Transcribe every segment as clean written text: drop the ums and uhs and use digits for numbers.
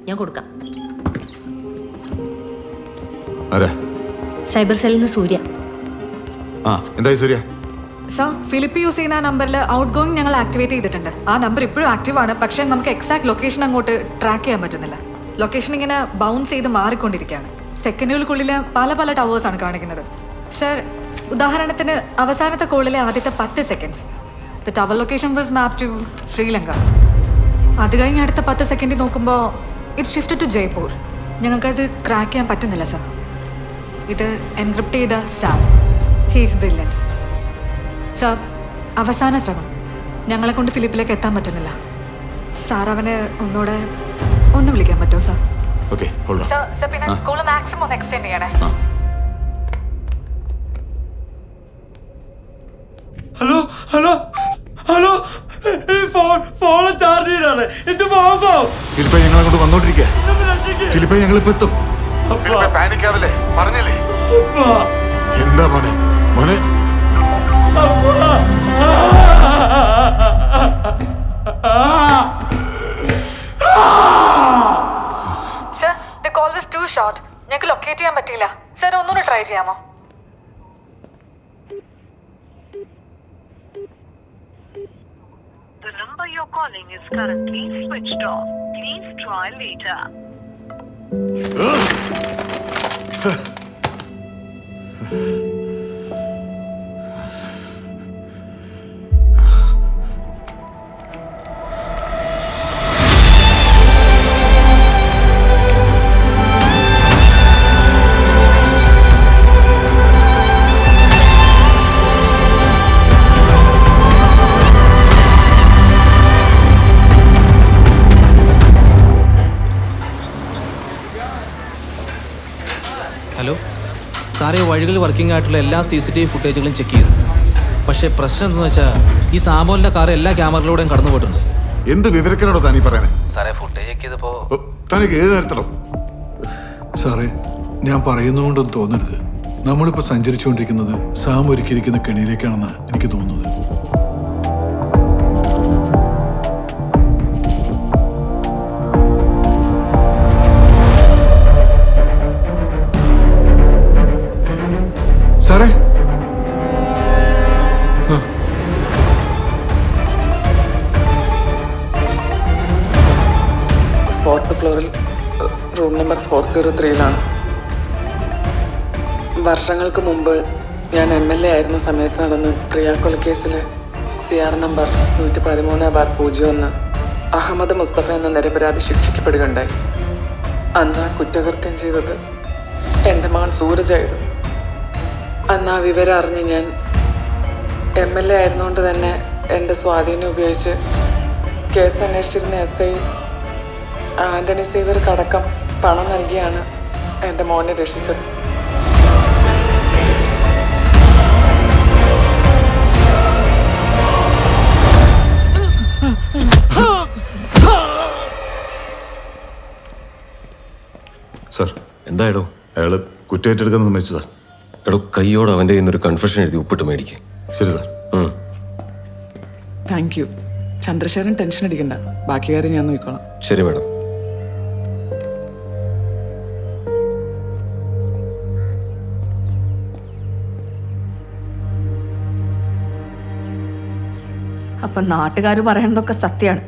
ഞാൻ കൊടുക്കാം. സൈബർ സെല്ലിൽ നിന്ന് സൂര്യ. എന്തായി സൂര്യ? സർ, ഫിലിപ്പ് യൂസ് ചെയ്യുന്ന നമ്പറിൽ ഔട്ട് ഗോയിങ് ഞങ്ങൾ ആക്ടിവേറ്റ് ചെയ്തിട്ടുണ്ട്. ആ നമ്പർ ഇപ്പോഴും ആക്റ്റീവ് ആണ്, പക്ഷേ നമുക്ക് എക്സാക്ട് ലൊക്കേഷൻ അങ്ങോട്ട് ട്രാക്ക് ചെയ്യാൻ പറ്റുന്നില്ല. ലൊക്കേഷൻ ഇങ്ങനെ ബൗൺസ് ചെയ്ത് മാറിക്കൊണ്ടിരിക്കുകയാണ്. സെക്കൻഡുകൾക്കുള്ളിൽ പല പല ടവേഴ്സാണ് കാണിക്കുന്നത്. സർ, ഉദാഹരണത്തിന് അവസാനത്തെ കോളിലെ ആദ്യത്തെ 10 seconds the tower location was map to Sri Lanka. അത് കഴിഞ്ഞ് അടുത്ത 10 സെക്കൻഡിൽ നോക്കുമ്പോൾ ഇറ്റ് ഷിഫ്റ്റ് ടു ജയ്പൂർ. ഞങ്ങൾക്കത് ട്രാക്ക് ചെയ്യാൻ പറ്റുന്നില്ല സർ. ഇത് എൻക്രിപ്റ്റ് ചെയ്ത സാം. He's brilliant sir. അവസാന ശ്രമം. ഞങ്ങളെ കൊണ്ട് ഫിലിപ്പിലേക്ക് എത്താൻ പറ്റുന്നില്ല സാർ. അവന് ഒന്നുകൂടെ ഒന്ന് വിളിക്കാൻ പറ്റുമോ സാർ? സർ, പിന്നെ കോള് മാക്സിമം ഒന്ന് എക്സ്റ്റെൻഡ് ചെയ്യണേ. Hello hello hello, phone charge ചെയ്താണ്. ഇത് ഫിലിപ്പേ, ഞങ്ങൾ അങ്ങോട്ട് വന്നോണ്ടിരിക്കുക. ഫിലിപ്പേ, ഞങ്ങൾ ഇപ്പൊ എത്തും. പാനിക്കാവല്ലേ, പറഞ്ഞല്ലേ? എന്താ മോനെ? മോനെ sir, the call was too short. ഞങ്ങൾക്ക് ലൊക്കേറ്റ് ചെയ്യാൻ പറ്റിയില്ല സർ. ഒന്നുകൂടെ ട്രൈ ചെയ്യാമോ? The number you're calling is currently switched off. Please try later. Hello സാറേ, വഴികളിൽ വർക്കിംഗ് ആയിട്ടുള്ള എല്ലാ CCTV ഫുട്ടേജുകളും ചെക്ക് ചെയ്തു. പക്ഷേ പ്രശ്നം എന്താണെന്ന് വെച്ചാൽ ഈ സാമ്പോലിൻ്റെ കാർ എല്ലാ ക്യാമറയിലൂടെയും കടന്നു പോയിട്ടുണ്ട്. എന്ത് വിവരത്തിനാണോ താനീ പറയാൻ? സാറേ, ഫുട്ടേജ് ചെക്ക് ചെയ്തപ്പോൾ തനിക്ക് ഏത് നേരത്തിലോ? സാറേ, ഞാൻ പറയുന്നതുകൊണ്ടൊന്നും തോന്നരുത്. നമ്മളിപ്പോൾ സഞ്ചരിച്ചുകൊണ്ടിരിക്കുന്നത് സാം ഒരുക്കിയിരിക്കുന്ന കെണിയിലേക്കാണെന്ന് എനിക്ക് തോന്നുന്നത്. സാറേ, ഫോർത്ത് ഫ്ലോറിൽ റൂം നമ്പർ 403-ലാണ്. വർഷങ്ങൾക്ക് മുമ്പ് ഞാൻ MLA ആയിരുന്ന സമയത്ത് നടന്ന പ്രിയ കൊലക്കേസിലെ CR നമ്പർ 113/01 അഹമ്മദ് മുസ്തഫ എന്ന നിരപരാധി ശിക്ഷിക്കപ്പെടുകയുണ്ടായി. അന്ന് ആ കുറ്റകൃത്യം ചെയ്തത് എൻ്റെ മകൻ സൂരജായിരുന്നു. അന്ന് ആ വിവരം അറിഞ്ഞ് ഞാൻ MLA ആയിരുന്നുകൊണ്ട് തന്നെ എൻ്റെ സ്വാധീനം ഉപയോഗിച്ച് കേസ് അന്വേഷിച്ചിരുന്ന SI ആൻ്റണി സേവ്യർക്കടക്കം പണം നൽകിയാണ് എൻ്റെ മോനെ രക്ഷിച്ചത്. സാർ, എന്തായാലോ അയാള് കുറ്റേറ്റെടുക്കാൻ സമ്മതിച്ചു സാർ. എടോ, കൈയോട് അവൻ്റെ ഇന്നൊരു കൺഫെഷൻ എഴുതി ഒപ്പിട്ട് മേടിക്കും. ശരി sir. Thank you. Chandrasekharan tension അടിക്കണ്ട, ബാക്കി കാര്യം ഞാൻ നോക്കിക്കോളാം. ശരി മാഡം. അപ്പം നാട്ടുകാർ പറയണതൊക്കെ സത്യമാണ്.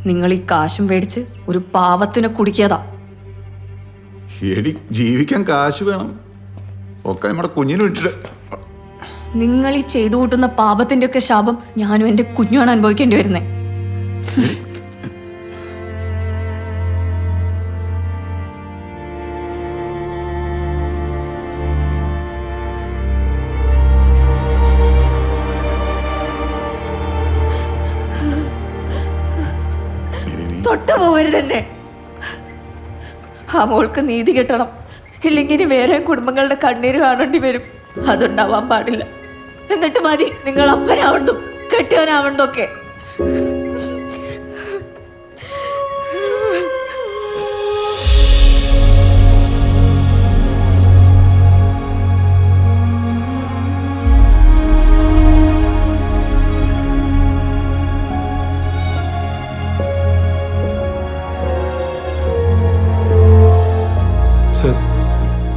നിങ്ങൾ ഈ കാശും മേടിച്ച് ഒരു പാവത്തിനെ കുടിക്കാതാ. എടി, ജീവിക്കാൻ കാശ് വേണം. ഒക്കെ നമ്മുടെ കുഞ്ഞിന് വിട്ടിട്ട്. നിങ്ങൾ ഈ ചെയ്തു കൂട്ടുന്ന പാപത്തിന്റെ ഒക്കെ ശാപം ഞാനും എന്റെ കുഞ്ഞുമാണ് അനുഭവിക്കേണ്ടി വരുന്നേ. തൊട്ടു പോകരുതെന്നെ. ആ മോൾക്ക് നീതി കിട്ടണം, ഇല്ലെങ്കിൽ വേറെ കുടുംബങ്ങളുടെ കണ്ണീര് കാണേണ്ടി വരും. അതുണ്ടാവാൻ പാടില്ല. എന്നിട്ട് മതി നിങ്ങൾ അപ്പനാവണ്ടും കെട്ടിയവനാവണ്ടൊക്കെ.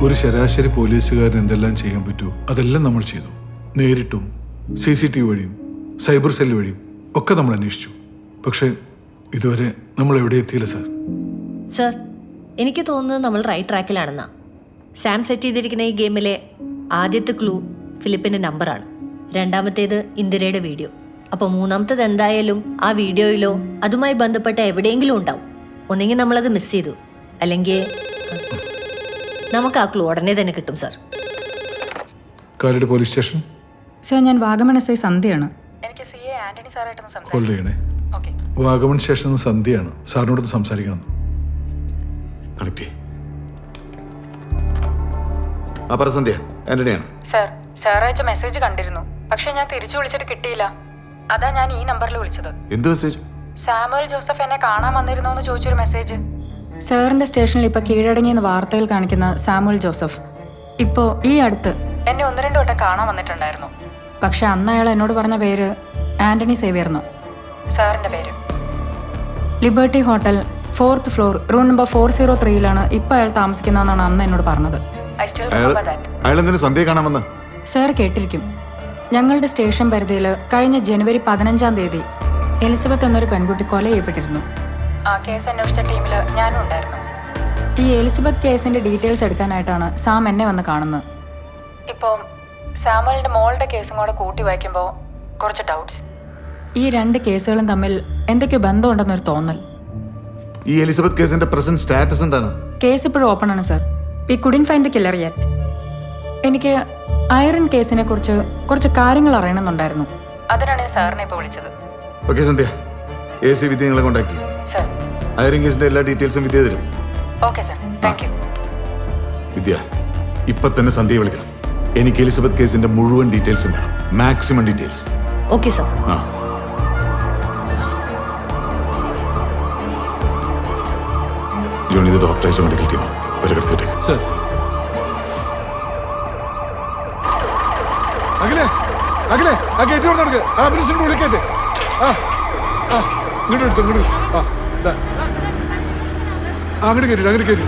ഒരു ശരാശരി പോലീസുകാരൻ എന്തെല്ലാം ചെയ്യാൻ പറ്റുമോ അതെല്ലാം നമ്മൾ ചെയ്തു. നേരിട്ടും CCTV വഴിയും സൈബർ സെൽ വഴിയും ഒക്കെ നമ്മൾ അന്വേഷിച്ചു. പക്ഷേ ഇതുവരെ നമ്മൾ എവിടെ എത്തിയില്ല സാർ. സർ, എനിക്ക് തോന്നുന്നത് നമ്മൾ റൈറ്റ് ട്രാക്കിലാണെന്നാ. സാം സെറ്റ് ചെയ്തിരിക്കുന്ന ഈ ഗെയിമിലെ ആദ്യത്തെ ക്ലൂ ഫിലിപ്പിൻ്റെ നമ്പറാണ്. രണ്ടാമത്തേത് ഇന്ദിരയുടെ വീഡിയോ. അപ്പോൾ മൂന്നാമത്തേത് എന്തായാലും ആ വീഡിയോയിലോ അതുമായി ബന്ധപ്പെട്ട എവിടെയെങ്കിലും ഉണ്ടാവും. ഒന്നെങ്കിൽ നമ്മളത് മിസ് ചെയ്തു, അല്ലെങ്കിൽ നമുക്ക് ആ ക്ലൂ ഉടനെ തന്നെ കിട്ടും sir. Kalady police station. Sir, ഞാൻ വാഗമൺ SI സന്ധ്യയാണ്. എനിക്ക് CA ആന്റണി സാറായിട്ടൊന്ന് ഹോൾഡ് ചെയ്യണേ. ഓക്കെ. വാഗമൺ സ്റ്റേഷൻ സന്ധ്യയാണ്. സാറിനോടൊന്ന് സംസാരിക്കണം. കണക്ട് ആ പറ സന്ധ്യ, ആന്റണിയാണ്. സർ, സാർ അയച്ച മെസ്സേജ് കണ്ടിരുന്നു, പക്ഷെ ഞാൻ തിരിച്ചു വിളിച്ചിട്ട് കിട്ടിയില്ല. അതാ ഞാൻ ഈ നമ്പറിൽ വിളിച്ചത്. എന്ത് മെസ്സേജ്? സാമുവൽ ജോസഫ് എന്നെ കാണാൻ വന്നിരുന്നോ എന്ന് ചോദിച്ചൊരു മെസ്സേജ്. സാറിന്റെ സ്റ്റേഷനിൽ ഇപ്പോൾ കീഴടങ്ങിയെന്ന് വാർത്തയിൽ കാണിക്കുന്ന സാമുവൽ ജോസഫ് ഇപ്പോൾ ഈ അടുത്ത് എന്നെ 1-2 വട്ടം കാണാൻ വന്നിട്ടുണ്ടായിരുന്നു. പക്ഷെ അന്ന് അയാൾ എന്നോട് പറഞ്ഞ പേര് ആന്റണി സേവ്യർന്നോ. സാറിന്റെ പേര് liberty hotel 4th floor room number 403 ഇപ്പോൾ അയാൾ താമസിക്കുന്നതെന്നാണ് അന്ന് എന്നോട് പറഞ്ഞത്. I still remember that. അയാൾ എന്തിനു സന്ധ്യ കാണാൻ വന്ന? സാർ കേട്ടിരിക്കും. ഞങ്ങളുടെ സ്റ്റേഷൻ പരിധിയിൽ കഴിഞ്ഞ ജനുവരി 15-ാം തീയതി എലിസബത്ത് എന്നൊരു പെൺകുട്ടി കൊല ചെയ്യപ്പെട്ടിരുന്നു. ആ കേസ് അന്വേഷിച്ച ടീമിൽ ഞാനും ഉണ്ടായിരുന്നു. ഈ എലിസബത്ത് കേസിന്റെ ഡീറ്റെയിൽസ് എടുക്കാനായിട്ടാണ് സാം എന്നെ വന്ന് കാണുന്നത്. ഇപ്പോൾ സാമുവലിന്റെ മോളുടെ കേസും കൂടെ കൂട്ടി വായിക്കുമ്പോൾ കുറച്ച് ഡൗട്ട്സ്. ഈ 2 കേസുകളും തമ്മിൽ എന്തൊക്കെയോ ബന്ധമുണ്ടെന്നൊരു തോന്നൽ. ഈ എലിസബത്ത് കേസിന്റെ പ്രസന്റ് സ്റ്റാറ്റസ് എന്താണ്? കേസ് ഇപ്പോഴും ഓപ്പൺ ആണ് sir. We couldn't find the killer yet. എനിക്ക് ഐറൺ കേസിനെ കുറിച്ച് കുറച്ച് കാര്യങ്ങൾ അറിയണമെന്നുണ്ടായിരുന്നു. അതിനാണ് ഞാൻ സാറിനെ ഇപ്പോൾ വിളിച്ചത്. ഓക്കെ സന്ധ്യ, AC വിദ്യ നിങ്ങളെ കോൺടാക്ട് ചെയ്യും. സർ. ഐറൺ കേസിന്റെ എല്ലാ ഡീറ്റെയിൽസും വിദ്യ തരും. Okay sir, thank you. Vidya, ഇപ്പൊ തന്നെ സന്ധ്യയെ വിളിക്കണം. എനിക്ക് എലിസബത്ത് കേസിന്റെ മുഴുവൻ ഡീറ്റെയിൽസും വേണം. Maximum details. Okay sir. ആ ജോണി, ഇത് ഡോക്ടർ അയച്ച മെഡിക്കൽ ടീമാണ്. ഒരിടത്തേക്ക് സർ. അഖിലേ, അഖിലേ, ആ ഗേറ്റ് തുറന്ന് കൊടുക്ക്. ആ മിനിസ്റ്റർ വിളിക്കേറ്റ്. ആ ആ ഇങ്ങോട്ട് എടുത്തു, ഇങ്ങോട്ട്. ആ അങ്ങോട്ട് കയറ്റി, അങ്ങോട്ട് കയറ്റി.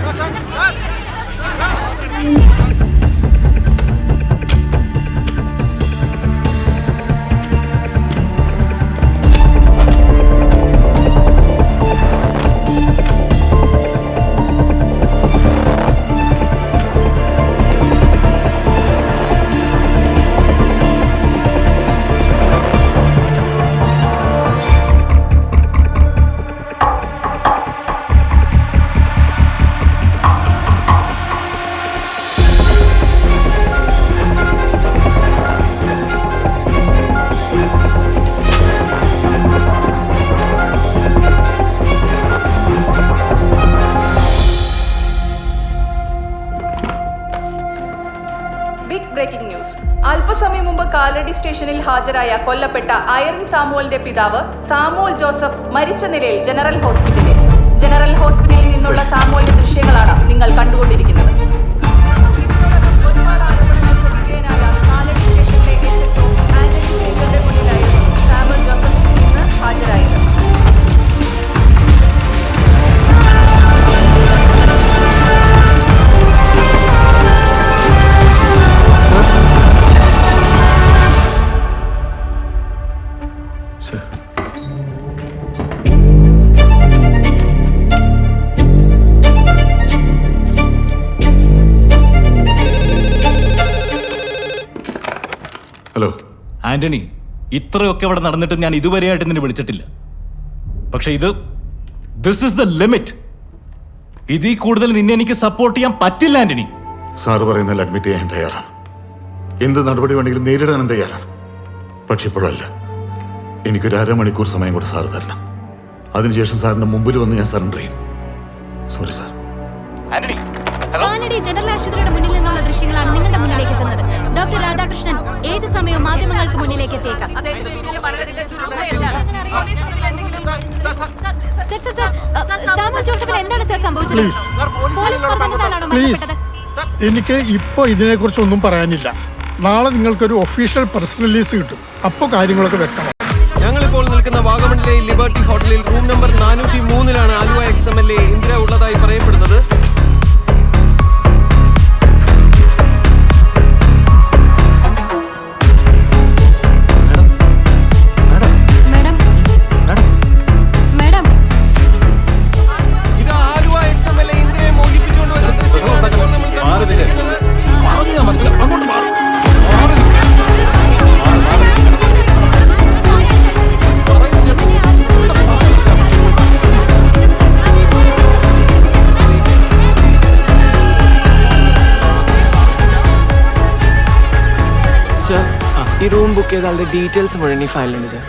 Breaking news. അല്പസമയം മുമ്പ് കാലടി സ്റ്റേഷനിൽ ഹാജരായ കൊല്ലപ്പെട്ട ഐറൺ സാമുവലിന്റെ പിതാവ് സാമുവൽ ജോസഫ് മരിച്ച നിലയിൽ ജനറൽ ഹോസ്പിറ്റലിൽ നിന്നുള്ള സാമുവലിന്റെ ദൃശ്യങ്ങളാണ് നിങ്ങൾ കണ്ടുകൊണ്ടിരിക്കുന്നത്. ഒരുപാട് ആരോപണങ്ങൾക്ക് വിധേയനായ കാലടി സ്റ്റേഷനിലെ SHO ആന്റണി സേവ്യറുടെ മുന്നിലായിരുന്നു സാമുവൽ ജോസഫ് ഇന്ന് ഹാജരായത്. ഹലോ ആന്റണി, ഇത്രയൊക്കെ ഇവിടെ നടന്നിട്ടും ഞാൻ ഇതുവരെയായിട്ട് നിന്നെ വിളിച്ചിട്ടില്ല. പക്ഷെ ദിസ് ഇസ് ദ ലിമിറ്റ്. ഇതിൽ കൂടുതൽ നിന്നെ എനിക്ക് സപ്പോർട്ട് ചെയ്യാൻ പറ്റില്ല ആന്റണി. സാറ് പറയുന്നതിൽ അഡ്മിറ്റ് ചെയ്യാൻ തയ്യാറാണ്. എന്ത് നടപടി വേണമെങ്കിലും നേരിടാനും തയ്യാറാണ്. പക്ഷെ ഇപ്പോഴല്ല. എനിക്കൊരു 1/2 മണിക്കൂർ സമയം കൂടെ സാറ് തരണം. അതിനുശേഷം സാറിന്റെ മുമ്പിൽ വന്ന് ഞാൻ സറണ്ടർ ചെയ്യും. Sorry sir. Antony, Kalady general ആശുപത്രിയുടെ മുന്നിൽ നിന്നുള്ള ദൃശ്യങ്ങളാണ് നിങ്ങളുടെ മുന്നിലേക്ക് എത്തുന്നത്. ഡോക്ടർ രാധാകൃഷ്ണൻ ഏത് സമയവും മാധ്യമങ്ങൾക്ക് മുന്നിലേക്ക് എത്തിയേക്കാം. സാമുവൽ ജോസഫിന് എന്താണ് സർ സംഭവിച്ചത്? പോലീസ് പറഞ്ഞതാണോ മരണപ്പെട്ടത്? എനിക്ക് ഇപ്പൊ ഇതിനെക്കുറിച്ച് ഒന്നും പറയാനില്ല. നാളെ നിങ്ങൾക്കൊരു ഒഫീഷ്യൽ പ്രസ് റിലീസ് കിട്ടും. അപ്പോൾ കാര്യങ്ങളൊക്കെ വ്യക്തമാണ്. ഞങ്ങളിപ്പോൾ നിൽക്കുന്ന വാഗമണിലെ ലിബർട്ടി ഹോട്ടലിൽ room number 403 Aluva XMLA Indira ഉള്ളതായി പറയപ്പെടുന്നത്. ചെയ്ത ആളുടെ ഡീറ്റെയിൽസ് മുഴുവൻ ഈ ഫയലിലുണ്ട് സാർ.